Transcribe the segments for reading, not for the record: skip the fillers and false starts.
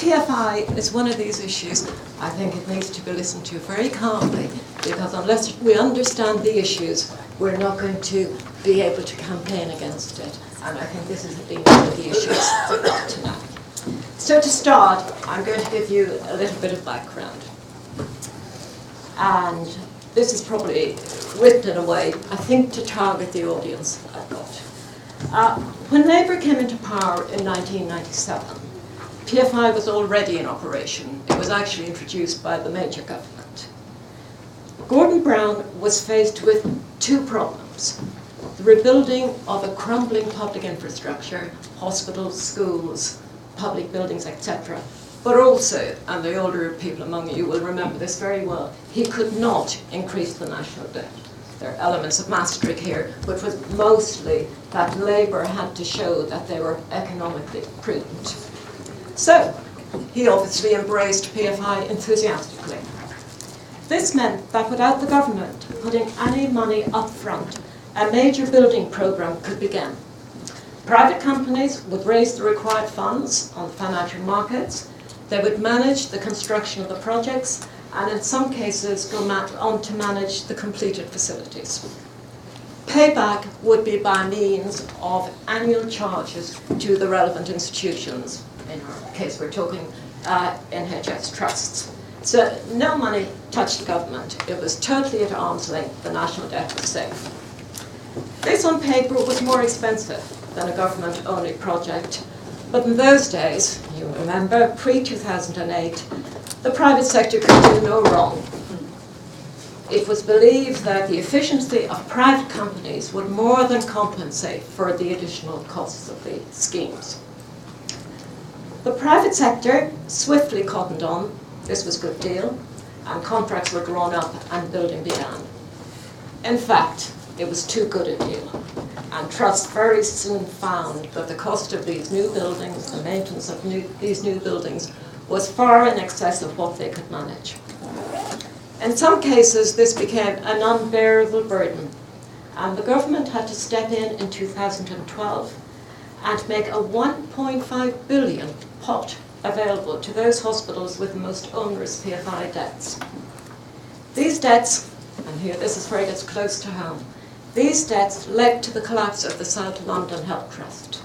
PFI is one of these issues. I think it needs to be listened to very calmly, because unless we understand the issues, we're not going to be able to campaign against it. And I think this has been one of the issues up to now. So to start, I'm going to give you a little bit of background. And this is probably written in a way, I think, to target the audience I've got. When Labour came into power in 1997, PFI was already in operation. It was actually introduced by the Major government. Gordon Brown was faced with two problems: the rebuilding of a crumbling public infrastructure, hospitals, schools, public buildings, etc. But also, and the older people among you will remember this very well, he could not increase the national debt. There are elements of Maastricht here, which was mostly that Labour had to show that they were economically prudent. So, he obviously embraced PFI enthusiastically. This meant that without the government putting any money up front, a major building programme could begin. Private companies would raise the required funds on the financial markets. They would manage the construction of the projects, and in some cases go on to manage the completed facilities. Payback would be by means of annual charges to the relevant institutions. In our case, we're talking NHS trusts. So no money touched the government. It was totally at arm's length. The national debt was safe. This on paper was more expensive than a government-only project. But in those days, you remember, pre-2008, the private sector could do no wrong. It was believed that the efficiency of private companies would more than compensate for the additional costs of the schemes. The private sector swiftly cottoned on. This was a good deal, and contracts were drawn up and building began. In fact, it was too good a deal, and trusts very soon found that the cost of these new buildings, the maintenance of these new buildings, was far in excess of what they could manage. In some cases, this became an unbearable burden, and the government had to step in 2012 and make a 1.5 billion pot available to those hospitals with the most onerous PFI debts. These debts, and here this is where it gets close to home, these debts led to the collapse of the South London Health Trust,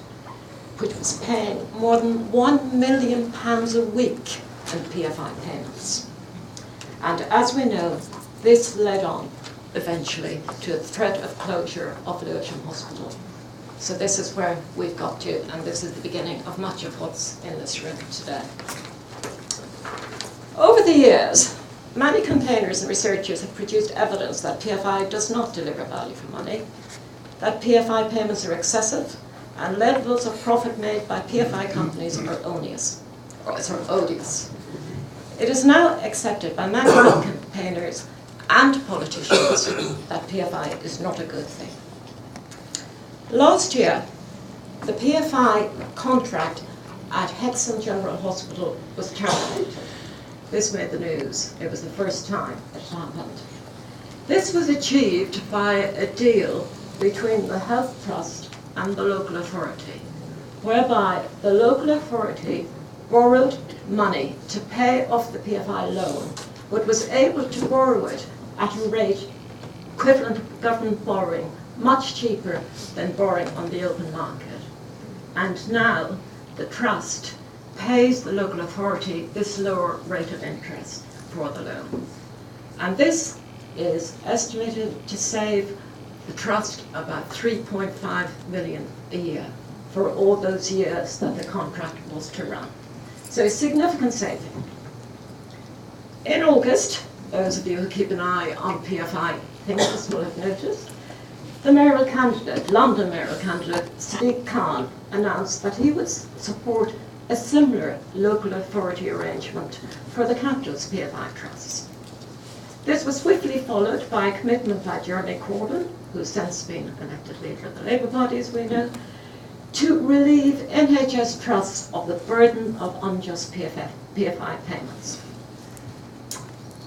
which was paying more than £1 million a week in PFI payments. And as we know, this led on eventually to the threat of closure of Lewisham Hospital. So this is where we've got to, and this is the beginning of much of what's in this room today. Over the years, many campaigners and researchers have produced evidence that PFI does not deliver value for money, that PFI payments are excessive, and levels of profit made by PFI companies are odious. It is now accepted by many campaigners and politicians that PFI is not a good thing. Last year, the PFI contract at Hexham General Hospital was terminated. This made the news. It was the first time it happened. This was achieved by a deal between the Health Trust and the local authority, whereby the local authority borrowed money to pay off the PFI loan, but was able to borrow it at a rate equivalent to government borrowing, much cheaper than borrowing on the open market. And now the trust pays the local authority this lower rate of interest for the loan. And this is estimated to save the trust about 3.5 million a year for all those years that the contract was to run. So a significant saving. In August, those of you who keep an eye on PFI things will have noticed, the mayoral candidate, London mayoral candidate, Sadiq Khan, announced that he would support a similar local authority arrangement for the capital's PFI trusts. This was swiftly followed by a commitment by Jeremy Corbyn, who's since been elected leader of the Labour Party, as we know, to relieve NHS trusts of the burden of unjust PFI payments.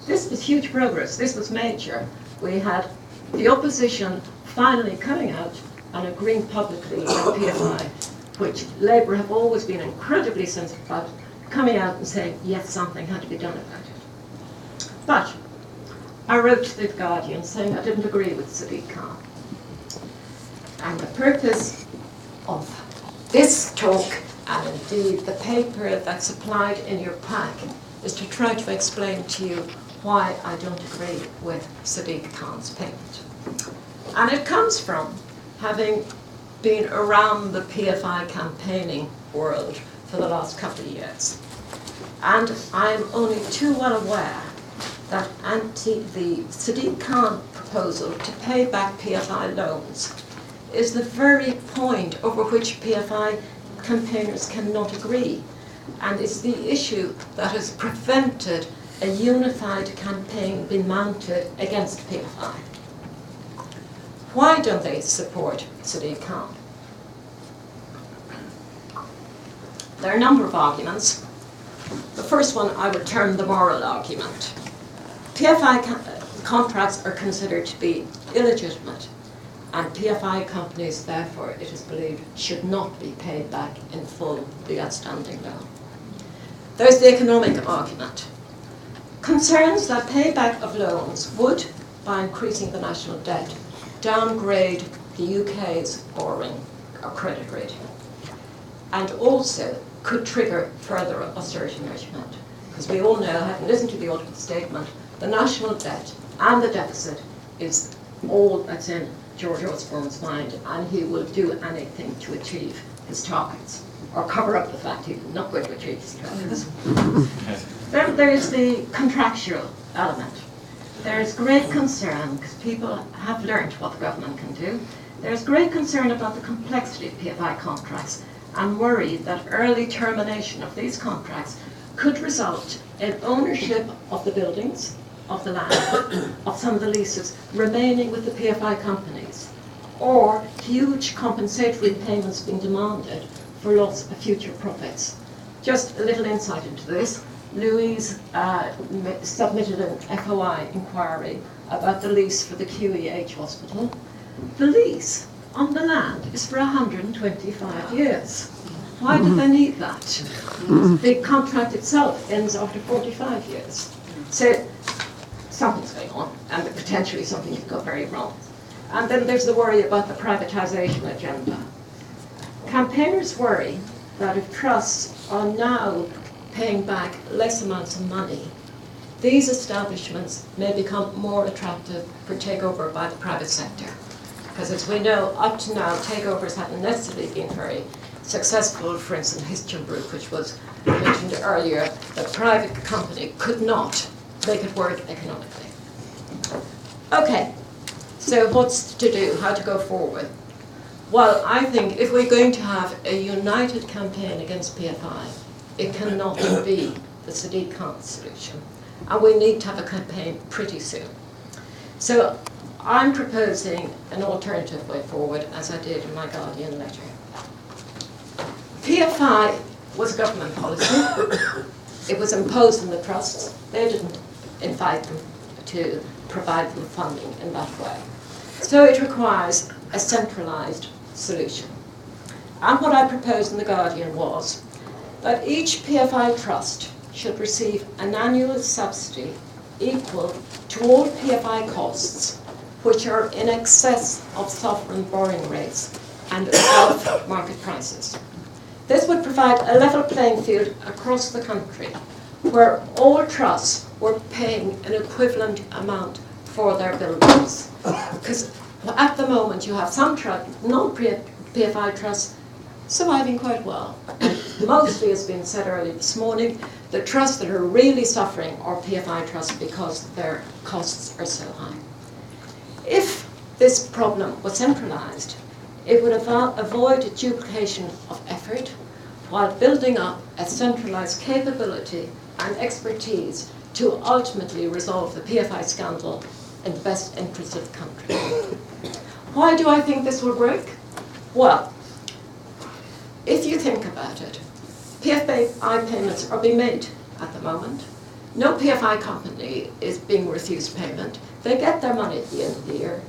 This was huge progress. This was major. We had the opposition finally coming out and agreeing publicly that PFI, which Labour have always been incredibly sensitive about, coming out and saying, yes, something had to be done about it. But I wrote to the Guardian saying I didn't agree with Sadiq Khan. And the purpose of this talk, and indeed the paper that's supplied in your pack, is to try to explain to you why I don't agree with Sadiq Khan's payment. And it comes from having been around the PFI campaigning world for the last couple of years. And I'm only too well aware that the Sadiq Khan proposal to pay back PFI loans is the very point over which PFI campaigners cannot agree. And it's the issue that has prevented a unified campaign being mounted against PFI. Why don't they support Sadiq Khan? There are a number of arguments. The first one I would term the moral argument. PFI contracts are considered to be illegitimate, and PFI companies, therefore, it is believed, should not be paid back in full the outstanding loan. There's the economic argument. Concerns that payback of loans would, by increasing the national debt, downgrade the UK's borrowing or credit rating, and also could trigger further austerity measurement. Because we all know, having listened to the auditor statement, the national debt and the deficit is all that's in George Osborne's mind, and he will do anything to achieve his targets, or cover up the fact he's not going to achieve his targets. Then there is the contractual element. There is great concern, because people have learned what the government can do, there is great concern about the complexity of PFI contracts, and worry that early termination of these contracts could result in ownership of the buildings, of the land, of some of the leases remaining with the PFI companies, or huge compensatory payments being demanded for loss of future profits. Just a little insight into this. Louise submitted an FOI inquiry about the lease for the QEH hospital. The lease on the land is for 125 years. Why did they need that? The contract itself ends after 45 years. So something's going on, and potentially something could go very wrong. And then there's the worry about the privatization agenda. Campaigners worry that if trusts are now paying back less amounts of money, these establishments may become more attractive for takeover by the private sector. Because as we know, up to now, takeovers haven't necessarily been very successful. For instance, History Group, which was mentioned earlier, the private company could not make it work economically. Okay, so what's to do? How to go forward? Well, I think if we're going to have a united campaign against PFI, it cannot be the Sadiq Khan solution. And we need to have a campaign pretty soon. So I'm proposing an alternative way forward, as I did in my Guardian letter. PFI was a government policy. It was imposed on the trusts. They didn't invite them to provide them funding in that way. So it requires a centralised solution. And what I proposed in the Guardian was that each PFI trust should receive an annual subsidy equal to all PFI costs which are in excess of sovereign borrowing rates and above market prices. This would provide a level playing field across the country where all trusts were paying an equivalent amount for their buildings. Because at the moment you have some non-PFI trusts surviving quite well. And mostly, as has been said earlier this morning, the trusts that are really suffering are PFI trusts because their costs are so high. If this problem was centralised, it would avoid duplication of effort while building up a centralised capability and expertise to ultimately resolve the PFI scandal in the best interest of the country. Why do I think this will work? Well, if you think about it, PFI payments are being made at the moment. No PFI company is being refused payment. They get their money at the end of the year.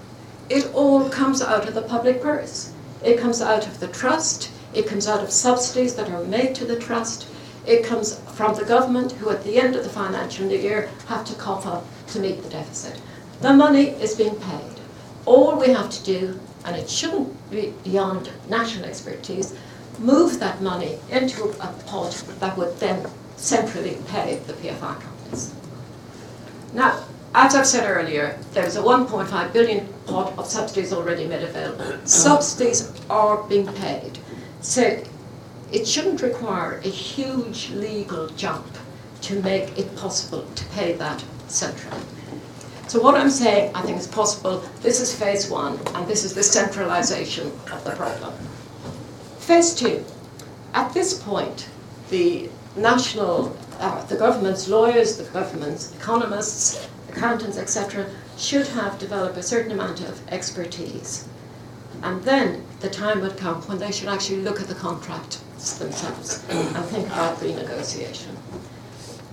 It all comes out of the public purse. It comes out of the trust. It comes out of subsidies that are made to the trust. It comes from the government, who at the end of the financial year have to cough up to meet the deficit. The money is being paid. All we have to do, and it shouldn't be beyond national expertise, move that money into a pot that would then centrally pay the PFI companies. Now, as I've said earlier, there's a 1.5 billion pot of subsidies already made available. Subsidies are being paid. So it shouldn't require a huge legal jump to make it possible to pay that centrally. So what I'm saying, I think is possible. This is phase one, and this is the centralisation of the problem. Phase two. At this point, the government's lawyers, the government's economists, accountants, etc., should have developed a certain amount of expertise. And then the time would come when they should actually look at the contracts themselves and think about renegotiation.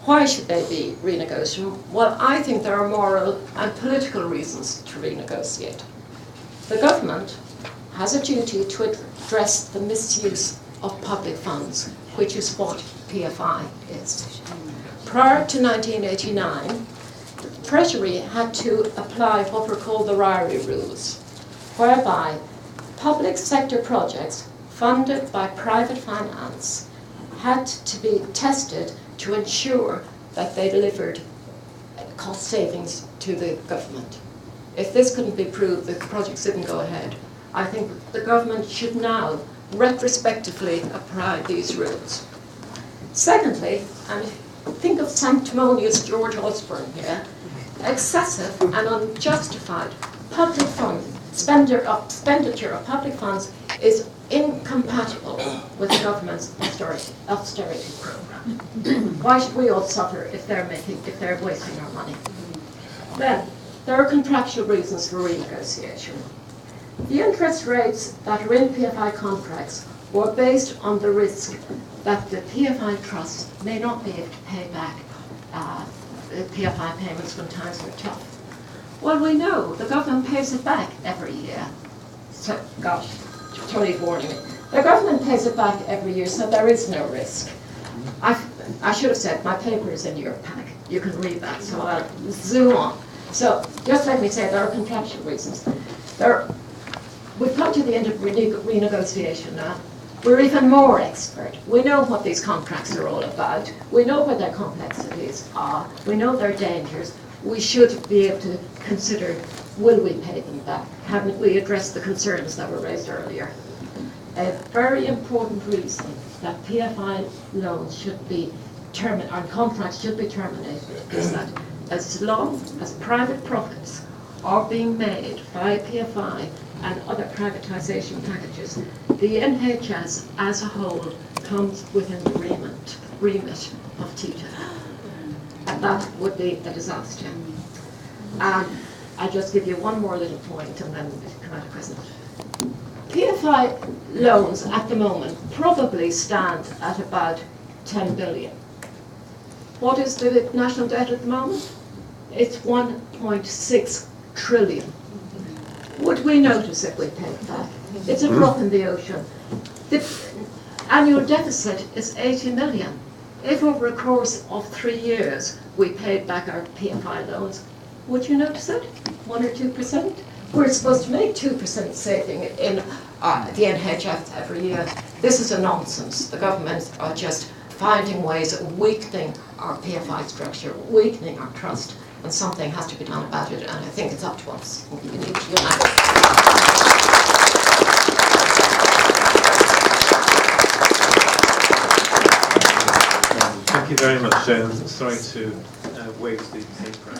Why should they be renegotiated? Well, I think there are moral and political reasons to renegotiate. The government has a duty to address the misuse of public funds, which is what PFI is. Prior to 1989, the Treasury had to apply what were called the Ryrie rules, whereby public sector projects funded by private finance had to be tested to ensure that they delivered cost savings to the government. If this couldn't be proved, the projects didn't go ahead. I think the government should now retrospectively apply these rules. Secondly, and think of sanctimonious George Osborne here, excessive and unjustified public fund expenditure of public funds is incompatible with the government's austerity program. Why should we all suffer if they're wasting our money? Then, there are contractual reasons for renegotiation. The interest rates that are in PFI contracts were based on the risk that the PFI trusts may not be able to pay back PFI payments when times are tough. Well, we know the government pays it back every year. So, gosh, Tony's warning me. The government pays it back every year, so there is no risk. I should have said my paper is in your pack. You can read that, so I'll zoom on. So, just let me say there are contractual reasons. We've come to the end of renegotiation now. We're even more expert. We know what these contracts are all about. We know what their complexities are. We know their dangers. We should be able to consider, will we pay them back? Haven't we addressed the concerns that were raised earlier? A very important reason that PFI loans should be terminated, or contracts should be terminated, is that as long as private profits are being made by PFI and other privatisation packages, the NHS as a whole comes within the remit of TTIP. And that would be a disaster. I'll just give you one more little point and then come out of question. PFI loans at the moment probably stand at about 10 billion. What is the national debt at the moment? It's 1.6 trillion. Would we notice if we paid back? It's a drop in the ocean. The annual deficit is 80 million. If over a course of 3 years we paid back our PFI loans, would you notice it? 1 or 2%? We're supposed to make 2% saving in the NHS every year. This is a nonsense. The government are just finding ways of weakening our PFI structure, weakening our trust, and something has to be done about it, and I think it's up to us. We need to unite. Thank you very much, Joan. Sorry to waste the paper.